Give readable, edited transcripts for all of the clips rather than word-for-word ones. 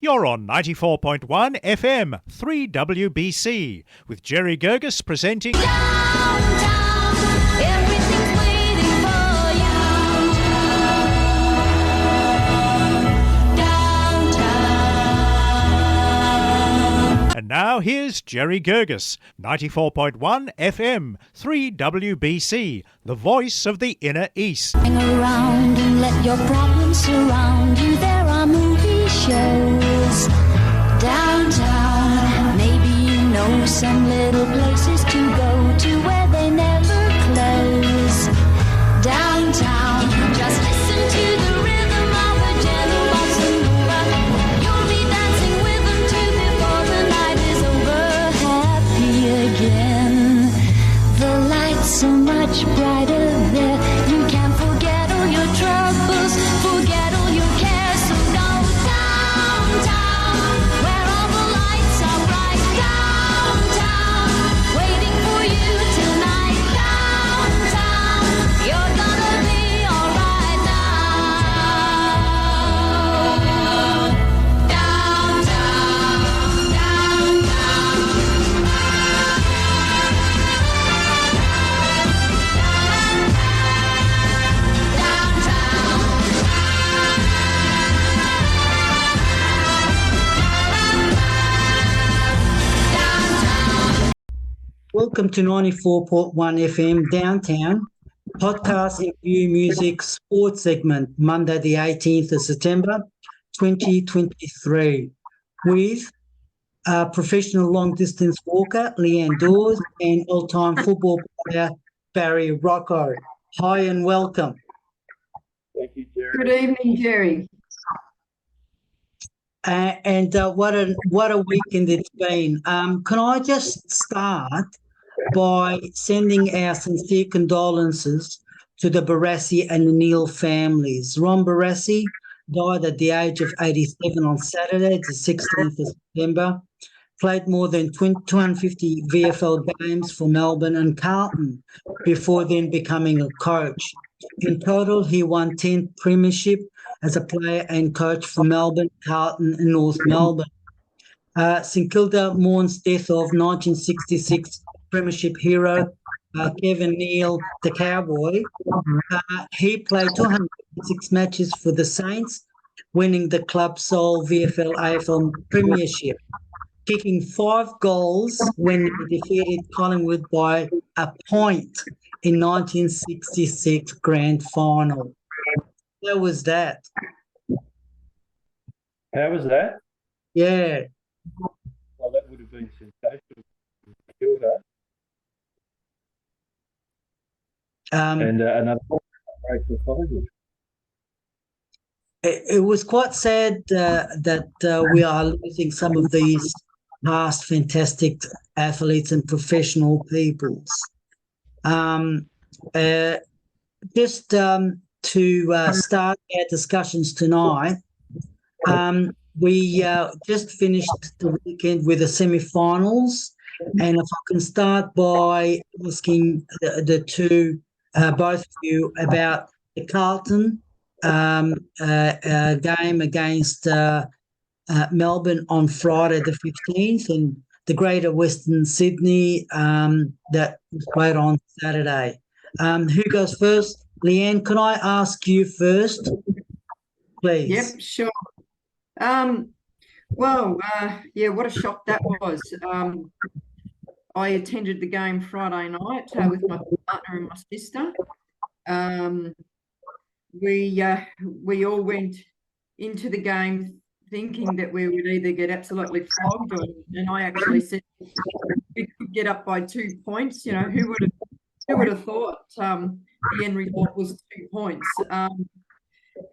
You're on 94.1 FM, 3WBC, with Jerry Gergis presenting... Downtown, everything's waiting for you. Downtown. And now here's Jerry Gergis, 94.1 FM, 3WBC, the voice of the Inner East. Hang around and let your problems surround you. There are movie shows downtown. Maybe you know some little places to go to where they never close. Downtown, just listen to the rhythm of a gentle bossa nova. You'll be dancing with them too before the night is over. Happy again. The lights so much brighter there. You can forget all your troubles, forget all your cares. So go downtown, where all the lights are bright. Downtown, waiting for you tonight. Downtown, you're gonna be alright now. Downtown, downtown. Welcome to 94.1 FM Downtown, podcast, interview, music, sports segment, Monday the 18th of September, 2023, with professional long-distance walker, Leanne Dawes, and all-time football player, Barry Rochow. Hi and welcome. Thank you, Jerry. Good evening, Jerry. And what a weekend it's been. Can I just start by sending our sincere condolences to the Barassi and Neal families. Ron Barassi died at the age of 87 on Saturday, the 16th of September. Played more than 250 VFL games for Melbourne and Carlton before then becoming a coach. In total, he won 10 premiership as a player and coach for Melbourne, Carlton and North Melbourne. St Kilda mourns death of 1966 premiership hero Kevin Neale the Cowboy. He played 206 matches for the Saints, winning the club's sole VFL AFL premiership, kicking 5 goals when they defeated Collingwood by a point in 1966 grand final. How was that? How was that? Yeah. Well, that would have been sensational. Kilda. And another break for Collingwood. It was quite sad that we are losing some of these past fantastic athletes and professional peoples. Just to start our discussions tonight, we just finished the weekend with the semi-finals, and if I can start by asking the two, both of you, about the Carlton game against Melbourne on Friday the 15th and the Greater Western Sydney that was played on Saturday. Who goes first? Leanne, can I ask you first, please? Yep, sure. What a shock that was. I attended the game Friday night with my partner and my sister. We all went into the game thinking that we would either get absolutely flogged, and I actually said we could get up by 2 points. You know, who would have thought the end result was 2 points?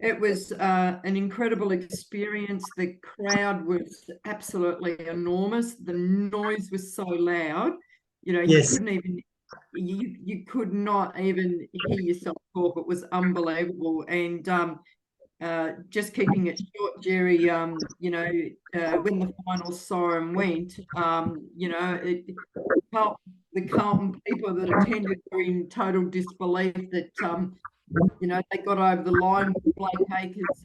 It was an incredible experience. The crowd was absolutely enormous. The noise was so loud, you know, Yes. you could not even hear yourself talk. It was unbelievable. And just keeping it short, Jerry, when the final siren went, the Carlton people that attended were in total disbelief that, they got over the line with Blake Acres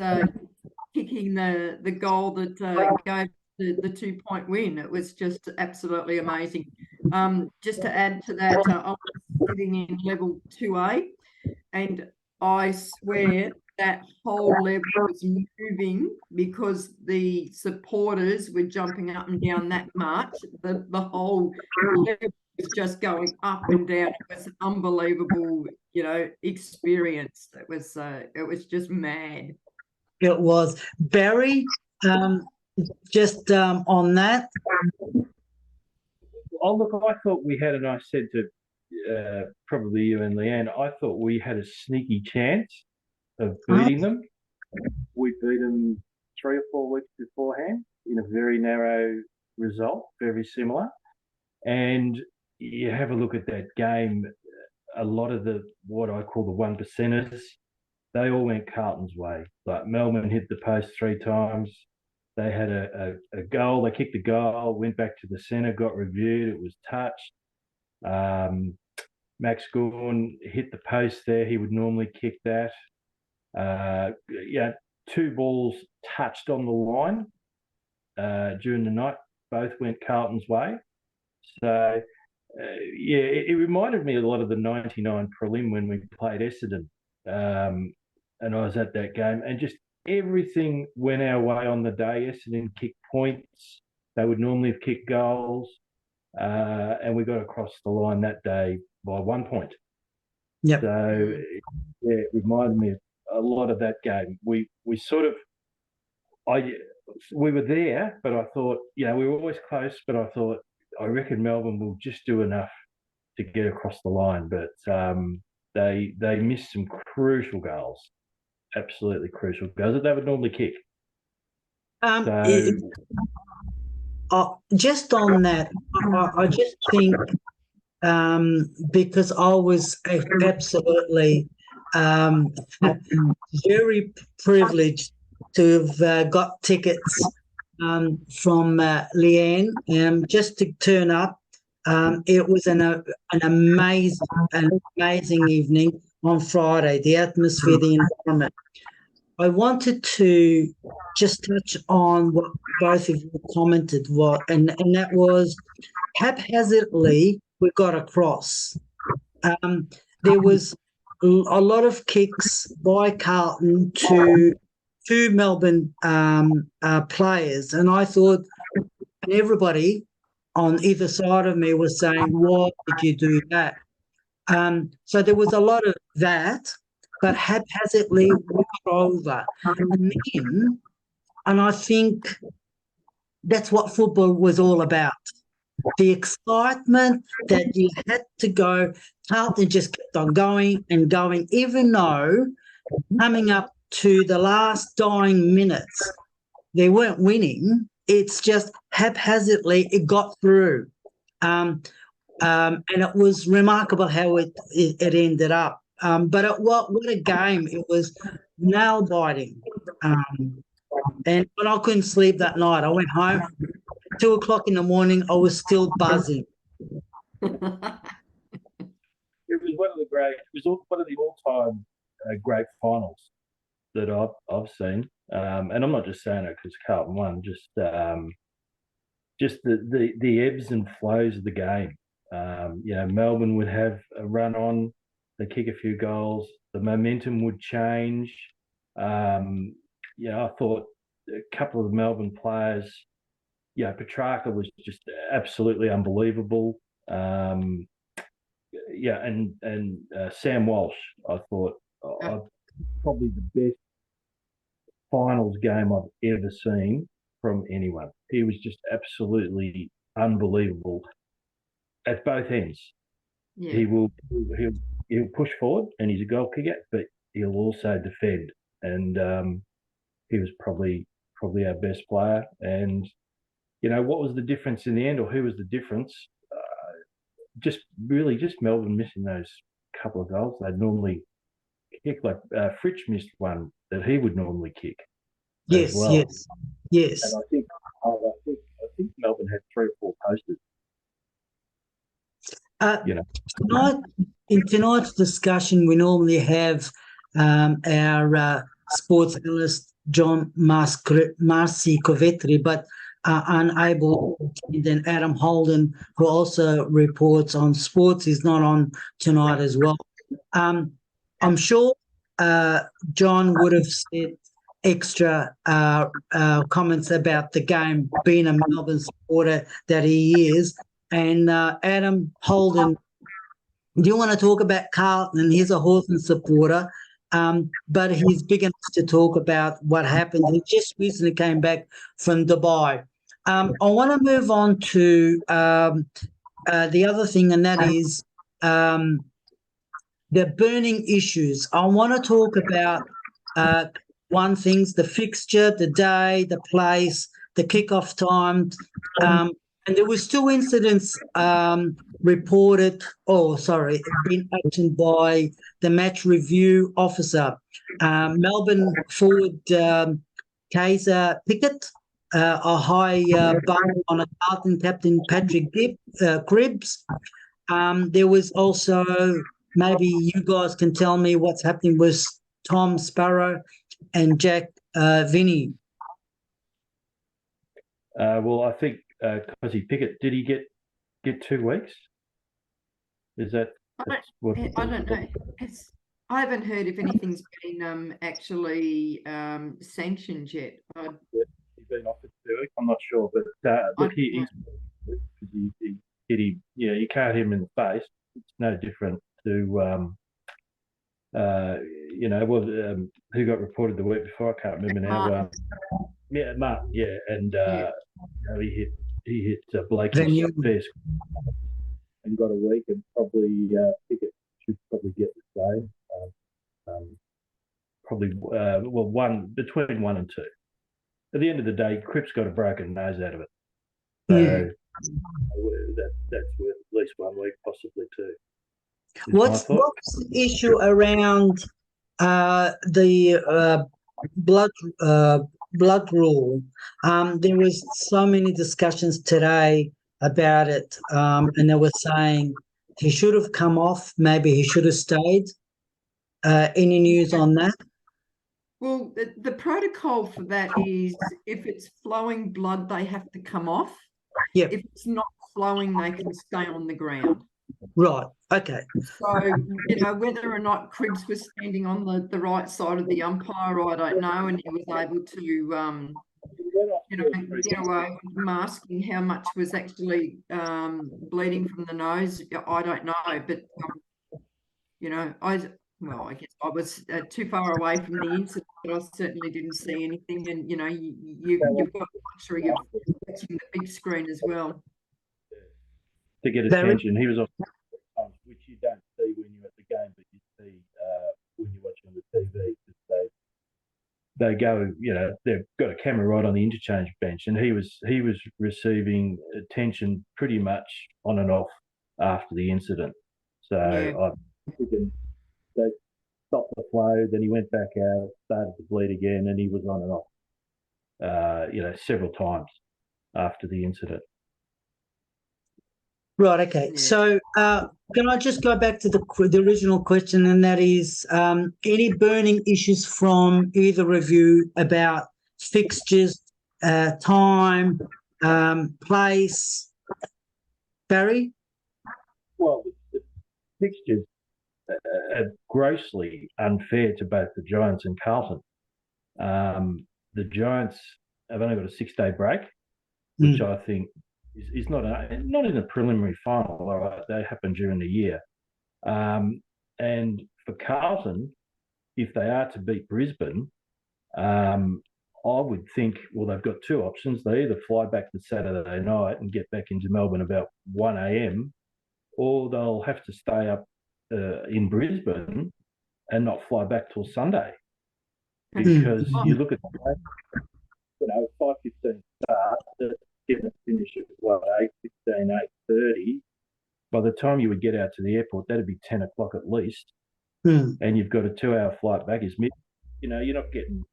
kicking the goal that gave the 2-point win. It was just absolutely amazing. Just to add to that, I was sitting in level 2A, and I swear that whole level was moving because the supporters were jumping up and down that march. The whole level was just going up and down. It was an unbelievable, experience. It was just mad. It was. Barry, just on that. Oh, look, I thought we had, and I said to probably you and Leanne, I thought we had a sneaky chance of beating them. We beat them 3 or 4 weeks beforehand in a very narrow result, very similar. And you have a look at that game, a lot of what I call the 1%ers, they all went Carlton's way. Like Melbourne hit the post 3 times. They had a goal. They kicked a goal, went back to the centre, got reviewed. It was touched. Max Gorn hit the post there. He would normally kick that. 2 balls touched on the line during the night. Both went Carlton's way. So, it reminded me a lot of the 99 prelim when we played Essendon. And I was at that game, and just everything went our way on the day. Essendon kicked points. They would normally have kicked goals. And we got across the line that day by 1 point. Yep. So, it reminded me a lot of that game. We were there, but I thought, we were always close, but I thought, I reckon Melbourne will just do enough to get across the line. But they missed some crucial goals, absolutely crucial goals that they would normally kick. Just on that, I just think because I was absolutely very privileged to have got tickets from Leanne just to turn up. It was an amazing evening on Friday, the atmosphere, the environment. I wanted to just touch on what both of you commented, and that was haphazardly we got across. There was a lot of kicks by Carlton to Melbourne players, and I thought everybody on either side of me was saying, "Why did you do that?" So there was a lot of that, but haphazardly we got over. And I think that's what football was all about. The excitement that you had to go. Carlton just kept on going and going, even though coming up to the last dying minutes, they weren't winning. It's just haphazardly it got through. And it was remarkable how it ended up. But what a game. It was nail-biting. And when I couldn't sleep that night, I went home. 2 o'clock in the morning, I was still buzzing. It was one of the all-time great finals that I've seen. And I'm not just saying it because Carlton won, just the ebbs and flows of the game. Melbourne would have a run on, they kick a few goals, the momentum would change. I thought a couple of the Melbourne players, Petrarca was just absolutely unbelievable. And Sam Walsh, I thought probably the best finals game I've ever seen from anyone. He was just absolutely unbelievable at both ends. Yeah. He'll push forward, and he's a goal kicker, but he'll also defend. And he was probably our best player. And what was the difference in the end, or who was the difference? Just Melbourne missing those couple of goals they'd normally kick. Like Fritsch missed one that he would normally kick. Yes. And I think Melbourne had 3 or 4 posters. In tonight's discussion, we normally have our sports analyst John Marcy Covetri, but unable. Then Adam Holden, who also reports on sports, is not on tonight as well. I'm sure John would have said extra comments about the game, being a Melbourne supporter that he is. And Adam Holden, do you want to talk about Carlton? He's a Hawthorn supporter, but he's big enough to talk about what happened. He just recently came back from Dubai. I want to move on to the other thing, and that is the burning issues. I want to talk about one thing's the fixture, the day, the place, the kickoff time. And there was 2 incidents reported, been actioned by the match review officer. Melbourne forward Kaiser Pickett, a high bump on a Carlton captain, Patrick Cribbs. There was also, maybe you guys can tell me what's happening with Tom Sparrow and Jack Vinny. Well, I think Cosy Pickett, did he get 2 weeks? Is that? I don't know. I haven't heard if anything's been actually sanctioned yet. He's been offered 2 weeks. I'm not sure, but look, he hit him. Yeah, you can't hit him in the face. It's no different to who got reported the week before? I can't remember now. Martin. Yeah, and he hit Blake first and got a week, and probably Pickett should probably get the same. Between 1 and 2. At the end of the day, Cripps got a broken nose out of it, so that's worth at least 1 week, possibly 2. What's the issue around the blood rule? There was so many discussions today about it, and they were saying he should have come off, maybe he should have stayed. Any news on that? Well, the protocol for that is if it's flowing blood, they have to come off. Yeah. If it's not flowing, they can stay on the ground. Right. Okay. So, whether or not Cribbs was standing on the right side of the umpire, I don't know, and he was able to, get away with masking how much was actually bleeding from the nose. I don't know, but I guess I was too far away from the incident, but I certainly didn't see anything. And you've got the luxury of watching the big screen as well to get attention. He was on, which you don't see when you're at the game, but you see when you're watching on the TV. They go, they've got a camera right on the interchange bench, and he was receiving attention pretty much on and off after the incident. So I think they stopped the flow, then he went back out, started to bleed again, and he was on and off, several times after the incident. Right, okay. Yeah. So can I just go back to the original question, and that is any burning issues from either review about fixtures, time, place? Barry? Well, the fixtures are grossly unfair to both the Giants and Carlton. The Giants have only got a 6-day break, which I think is not in a preliminary final. All right, they happen during the year. And for Carlton, if they are to beat Brisbane, I would think, well, they've got 2 options. They either fly back to Saturday night and get back into Melbourne about 1 a.m, or they'll have to stay up in Brisbane and not fly back till Sunday. Because you look at 5:15 start, get a finish at 8:15, 8:30. By the time you would get out to the airport, that'd be 10 o'clock at least. And you've got a 2-hour flight back. You're not getting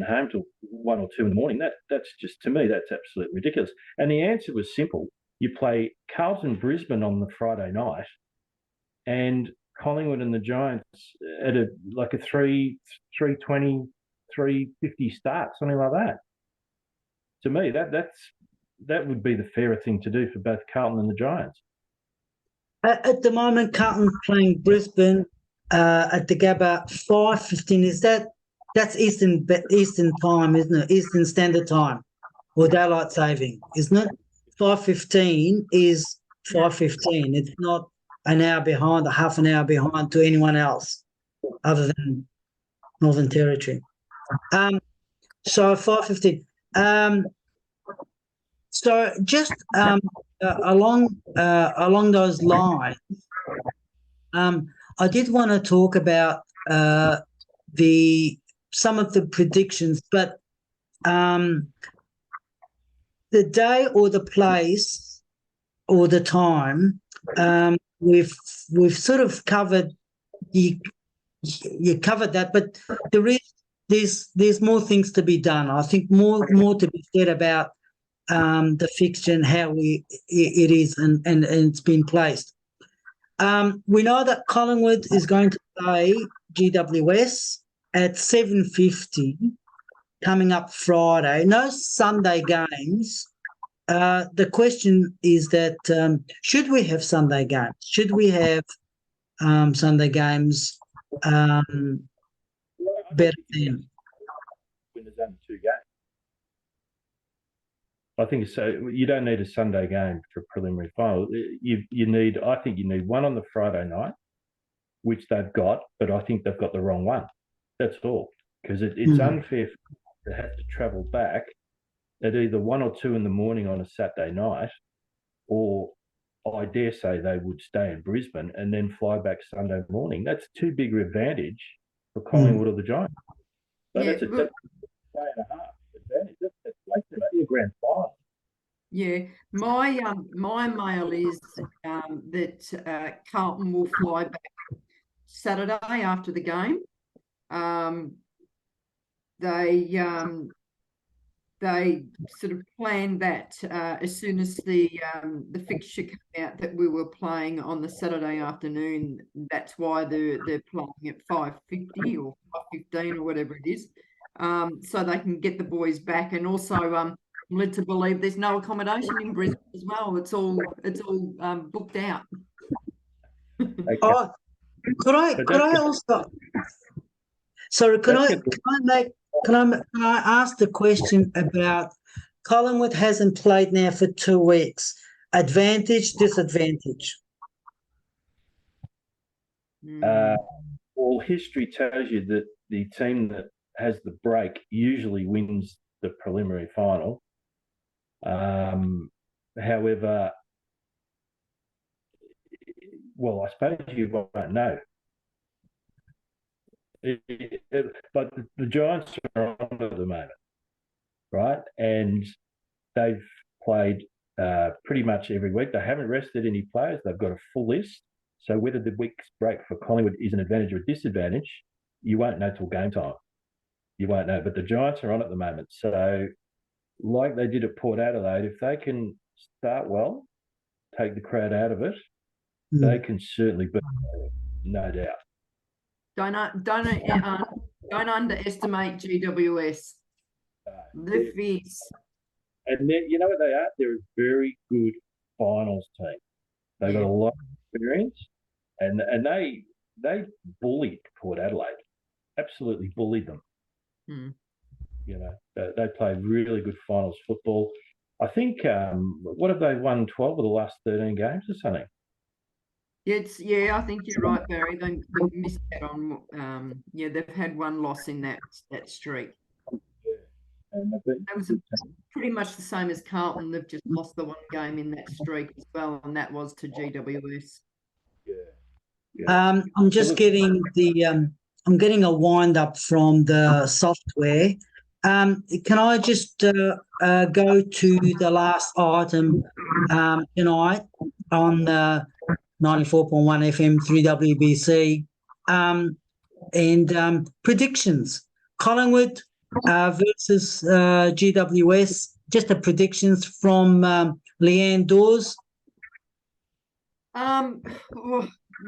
home till 1 or 2 in the morning. That's just, to me, that's absolutely ridiculous. And the answer was simple. You play Carlton Brisbane on the Friday night, and Collingwood and the Giants at a 3:20 350 starts, something like that. To me, that would be the fairer thing to do for both Carlton and the Giants. At the moment, Carlton playing Brisbane at the Gabba 5:15. That's Eastern time, isn't it? Eastern Standard Time or daylight saving, isn't it? 5:15 is 5:15. It's not an hour behind, a half an hour behind to anyone else other than Northern Territory. So 5:15. So just along those lines, I did want to talk about some of the predictions, but the day or the place or the time, we've sort of covered. You covered that, but there's more things to be done. I think more to be said about the fixture and how it is and it's been placed. We know that Collingwood is going to play GWS at 7:50 coming up Friday. No Sunday games. The question is that should we have Sunday games? Should we have Sunday games better than? When there's only 2 games. I think so. You don't need a Sunday game for a preliminary final. I think you need one on the Friday night, which they've got, but I think they've got the wrong one. That's all. Because it's unfair to have to travel back at either 1 or 2 in the morning on a Saturday night, or I dare say they would stay in Brisbane and then fly back Sunday morning. That's too big an advantage for Collingwood or the Giants. So that's a day and a half advantage. That's like a grand final. Yeah, my mail is that Carlton will fly back Saturday after the game. They sort of planned that as soon as the fixture came out that we were playing on the Saturday afternoon. That's why they're playing at 5:50 or 5:15 or whatever it is, so they can get the boys back. And also, I'm led to believe there's no accommodation in Brisbane as well. It's all booked out. Okay. Oh, could I also? Sorry, can I ask the question about Collingwood hasn't played now for 2 weeks? Advantage, disadvantage? Well, history tells you that the team that has the break usually wins the preliminary final. However, well, I suppose you won't know. But the Giants are on at the moment, right? And they've played pretty much every week. They haven't rested any players. They've got a full list. So whether the week's break for Collingwood is an advantage or a disadvantage, you won't know till game time. You won't know. But the Giants are on at the moment. So like they did at Port Adelaide, if they can start well, take the crowd out of it, they can certainly beat it, no doubt. Don't underestimate GWS. The fierce. And then, you know what they are? They're a very good finals team. They've got a lot of experience, and they bullied Port Adelaide, absolutely bullied them. You know, they played really good finals football. I think, what have they won, 12 of the last 13 games or something? I think you're right, Barry. They missed out on. They've had one loss in that streak. And that was pretty much the same as Carlton. They've just lost the one game in that streak as well, and that was to GWS. I'm just getting I'm getting a wind up from the software. Can I just go to the last item tonight on 94.1 FM 3WBC and predictions? Collingwood versus GWS. Just the predictions from Leanne Dawes.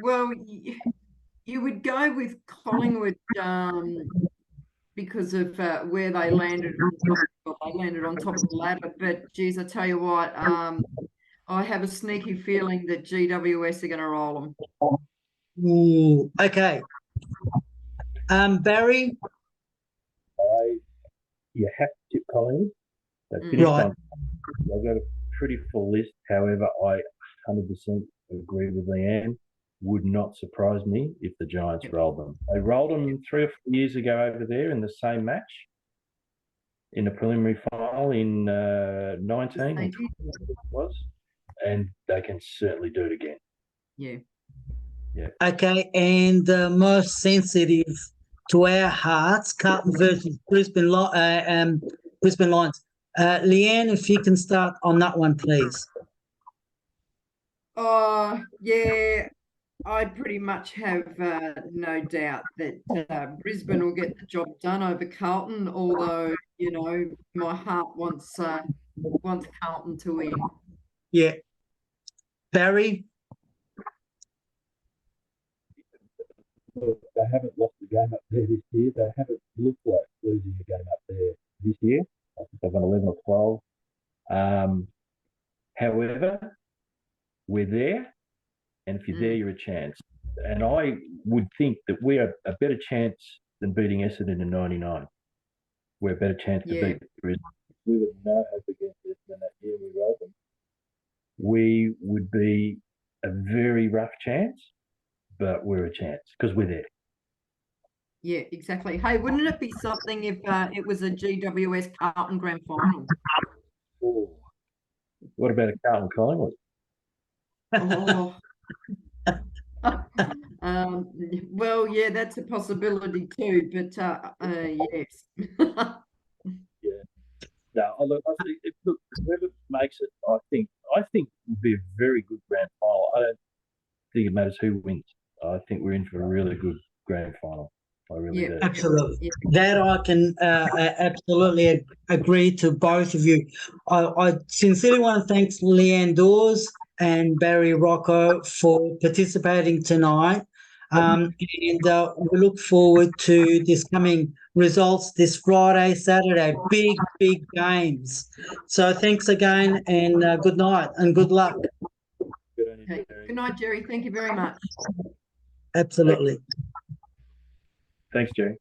Well, you would go with Collingwood because of where they landed. They landed on top of the ladder. But geez, I tell you what, I have a sneaky feeling that GWS are going to roll them. Ooh, okay. Barry? You have to tip Collingwood. They finished Right. They've got a pretty full list. However, I 100% agree with Leanne. Would not surprise me if the Giants rolled them. They rolled them 3 or 4 years ago over there in the same match in the preliminary final in 19, I think it was, and they can certainly do it again. Yeah. Okay, and the most sensitive to our hearts, Carlton versus Brisbane Lions. Leanne, if you can start on that one, please. Yeah, I pretty much have no doubt that Brisbane will get the job done over Carlton, although, you know, my heart wants Carlton to win. Yeah. Barry? Look, they haven't lost a game up there this year. They haven't looked like losing a game up there this year. I think they've won 11 or 12. However, we're there, and if you're there, you're a chance. And I would think that we are a better chance than beating Essendon in '99. We're a better chance to beat Brisbane. We would no hope against Essendon that year we rolled them. We would be a very rough chance, but we're a chance because we're there. Yeah, exactly. Hey, wouldn't it be something if it was a GWS Carlton grand final? Oh. What about a Carlton Collingwood? Oh. Well, yeah, that's a possibility too, but yes. No, look, I think whoever makes it, I think will be a very good grand final. I don't think it matters who wins. I think we're in for a really good grand final. I really do. Absolutely. Yeah. That I can absolutely agree to both of you. I sincerely want to thank Leanne Dawes and Barry Rochow for participating tonight. And we look forward to this coming results this Friday, Saturday. Big games. So thanks again, and good night and good luck. Okay. Good night, Jerry. Thank you very much. Absolutely. Thanks, Jerry.